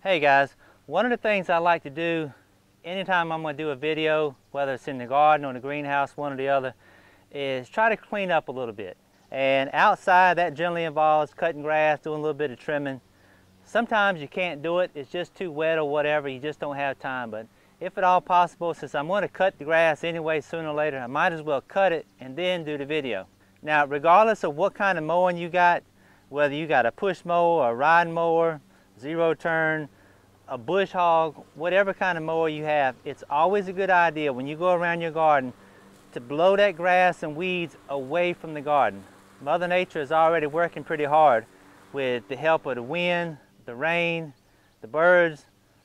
Hey guys, one of the things I like to do anytime I'm going to do a video, whether it's in the garden or the greenhouse, one or the other, is try to clean up a little bit. And outside, that generally involves cutting grass, doing a little bit of trimming. Sometimes you can't do it, it's just too wet or whatever, you just don't have time. But if at all possible, since I'm going to cut the grass anyway sooner or later, I might as well cut it and then do the video. Now, regardless of what kind of mowing you got, whether you got a push mower, a riding mower, zero turn, a bush hog, whatever kind of mower you have, it's always a good idea when you go around your garden to blow that grass and weeds away from the garden. Mother Nature is already working pretty hard with the help of the wind, the rain, the birds,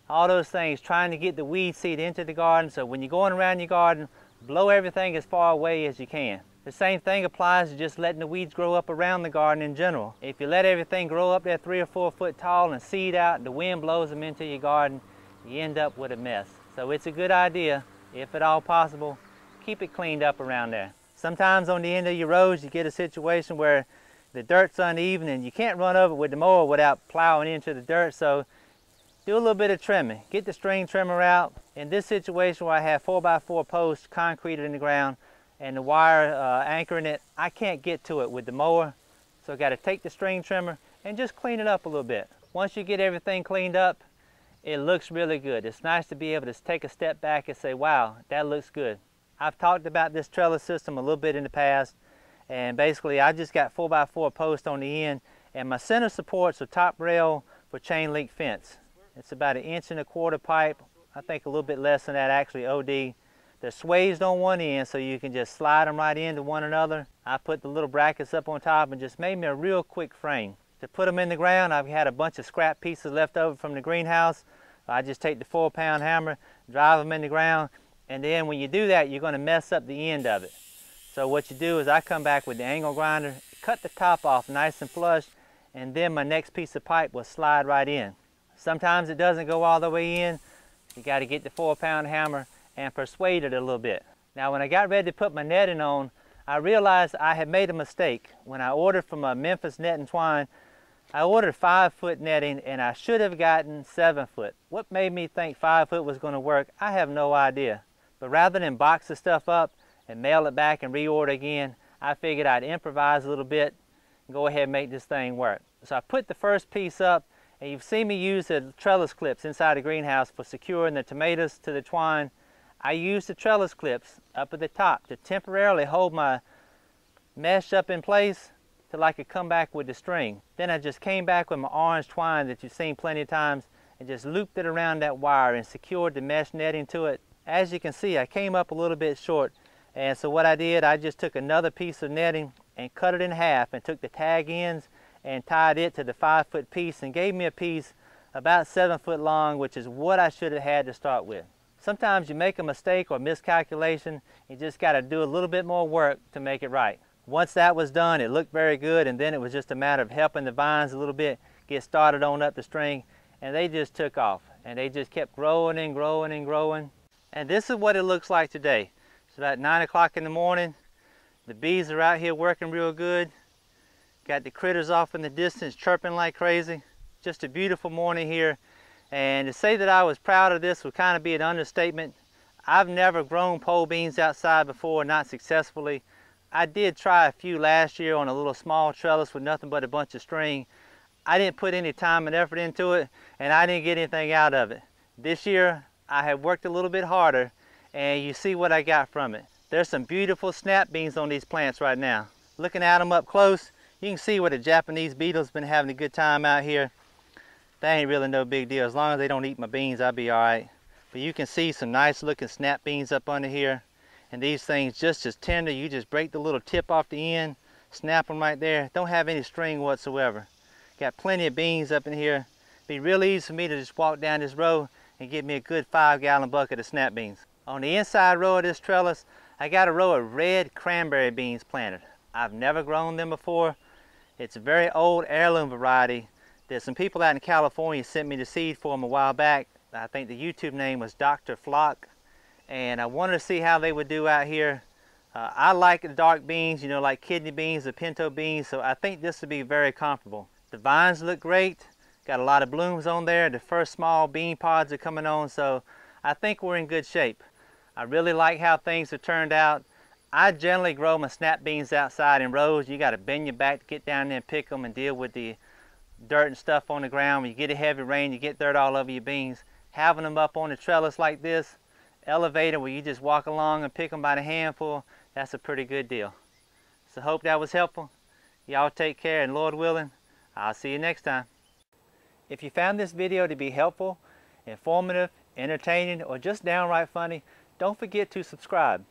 all those things, trying to get the weed seed into the garden. So when you're going around your garden, blow everything as far away as you can. The same thing applies to just letting the weeds grow up around the garden in general. If you let everything grow up there 3 or 4 foot tall and seed out, the wind blows them into your garden, you end up with a mess. So it's a good idea, if at all possible, keep it cleaned up around there. Sometimes on the end of your rows you get a situation where the dirt's uneven and you can't run over with the mower without plowing into the dirt, so do a little bit of trimming. Get the string trimmer out. In this situation where I have 4x4 posts concreted in the ground, and the wire anchoring it, I can't get to it with the mower, so I got to take the string trimmer and just clean it up a little bit. Once you get everything cleaned up, it looks really good. It's nice to be able to take a step back and say, wow, that looks good. I've talked about this trellis system a little bit in the past, and basically I just got 4x4 posts on the end, and my center supports a top rail for chain link fence. It's about 1.25 inch pipe, I think a little bit less than that actually, OD. They're swaged on one end so you can just slide them right into one another. I put the little brackets up on top and just made me a real quick frame. To put them in the ground, I've had a bunch of scrap pieces left over from the greenhouse. I just take the 4-pound hammer, drive them in the ground, and then when you do that, you're going to mess up the end of it. So what you do is I come back with the angle grinder, cut the top off nice and flush, and then my next piece of pipe will slide right in. Sometimes it doesn't go all the way in. You got to get the 4-pound hammer and persuade it a little bit. Now when I got ready to put my netting on, I realized I had made a mistake. When I ordered from a Memphis Net and Twine, I ordered 5-foot netting and I should have gotten 7-foot. What made me think 5-foot was going to work, I have no idea. But rather than box the stuff up and mail it back and reorder again, I figured I'd improvise a little bit and go ahead and make this thing work. So I put the first piece up, and you've seen me use the trellis clips inside the greenhouse for securing the tomatoes to the twine. I used the trellis clips up at the top to temporarily hold my mesh up in place till I could come back with the string. Then I just came back with my orange twine that you've seen plenty of times and just looped it around that wire and secured the mesh netting to it. As you can see, I came up a little bit short, and so what I did, I just took another piece of netting and cut it in half and took the tag ends and tied it to the 5-foot piece and gave me a piece about 7 foot long, which is what I should have had to start with. Sometimes you make a mistake or miscalculation, you just got to do a little bit more work to make it right. Once that was done, it looked very good, and then it was just a matter of helping the vines a little bit get started on up the string, and they just took off, and they just kept growing and growing and growing. And this is what it looks like today. It's about 9 o'clock in the morning. The bees are out here working real good. Got the critters off in the distance chirping like crazy. Just a beautiful morning here. And to say that I was proud of this would kind of be an understatement. I've never grown pole beans outside before, not successfully. I did try a few last year on a little small trellis with nothing but a bunch of string. I didn't put any time and effort into it, and I didn't get anything out of it. This year, I have worked a little bit harder, and you see what I got from it. There's some beautiful snap beans on these plants right now. Looking at them up close, you can see where the Japanese beetle's been having a good time out here. That ain't really no big deal. As long as they don't eat my beans, I'll be all right. But you can see some nice looking snap beans up under here. And these things just as tender. You just break the little tip off the end, snap them right there. Don't have any string whatsoever. Got plenty of beans up in here. Be real easy for me to just walk down this row and get me a good 5-gallon bucket of snap beans. On the inside row of this trellis, I got a row of red cranberry beans planted. I've never grown them before. It's a very old heirloom variety. There's some people out in California sent me the seed for them a while back. I think the YouTube name was Dr. Flock, and I wanted to see how they would do out here. I like the dark beans, you know, like kidney beans or pinto beans, so I think this would be very comparable. The vines look great. Got a lot of blooms on there. The first small bean pods are coming on, so I think we're in good shape. I really like how things have turned out. I generally grow my snap beans outside in rows. You got to bend your back to get down there and pick them and deal with the dirt and stuff on the ground. When you get a heavy rain, you get dirt all over your beans. Having them up on the trellis like this, elevated where you just walk along and pick them by the handful, that's a pretty good deal. So hope that was helpful. Y'all take care, and Lord willing, I'll see you next time. If you found this video to be helpful, informative, entertaining, or just downright funny, don't forget to subscribe.